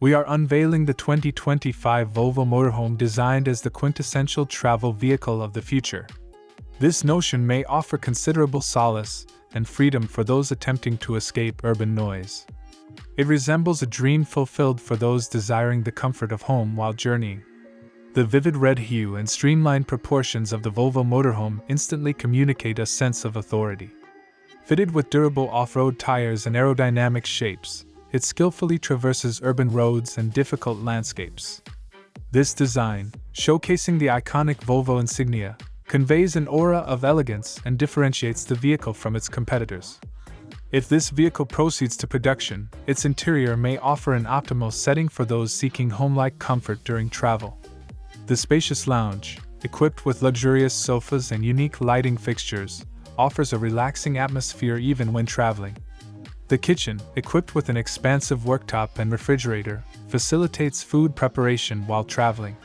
We are unveiling the 2025 Volvo Motorhome, designed as the quintessential travel vehicle of the future. This notion may offer considerable solace and freedom for those attempting to escape urban noise. It resembles a dream fulfilled for those desiring the comfort of home while journeying. The vivid red hue and streamlined proportions of the Volvo Motorhome instantly communicate a sense of authority. Fitted with durable off-road tires and aerodynamic shapes, it skillfully traverses urban roads and difficult landscapes. This design, showcasing the iconic Volvo insignia, conveys an aura of elegance and differentiates the vehicle from its competitors. If this vehicle proceeds to production, its interior may offer an optimal setting for those seeking home-like comfort during travel. The spacious lounge, equipped with luxurious sofas and unique lighting fixtures, offers a relaxing atmosphere even when traveling. The kitchen, equipped with an expansive worktop and refrigerator, facilitates food preparation while traveling.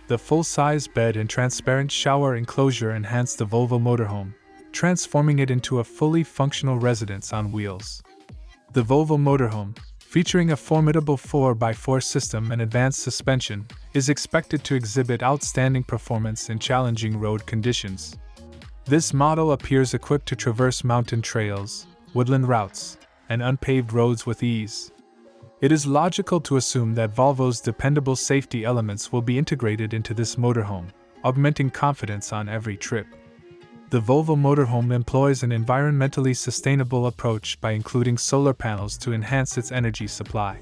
The full-size bed and transparent shower enclosure enhance the Volvo Motorhome, transforming it into a fully functional residence on wheels. The Volvo Motorhome, featuring a formidable 4x4 system and advanced suspension, is expected to exhibit outstanding performance in challenging road conditions. This model appears equipped to traverse mountain trails, woodland routes, and unpaved roads with ease. It is logical to assume that Volvo's dependable safety elements will be integrated into this motorhome, augmenting confidence on every trip. The Volvo Motorhome employs an environmentally sustainable approach by including solar panels to enhance its energy supply.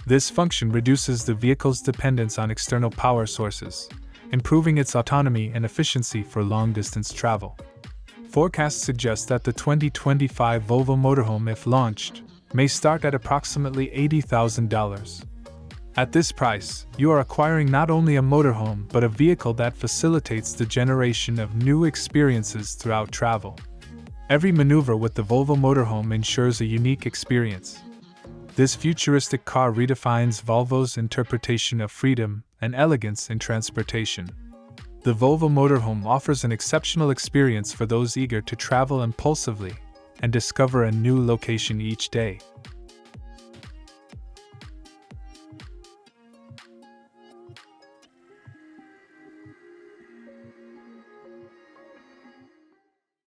This function reduces the vehicle's dependence on external power sources, improving its autonomy and efficiency for long-distance travel. Forecasts suggest that the 2025 Volvo Motorhome, if launched, may start at approximately $80,000. At this price, you are acquiring not only a motorhome but a vehicle that facilitates the generation of new experiences throughout travel. Every maneuver with the Volvo Motorhome ensures a unique experience. This futuristic car redefines Volvo's interpretation of freedom and elegance in transportation. The Volvo Motorhome offers an exceptional experience for those eager to travel impulsively and discover a new location each day.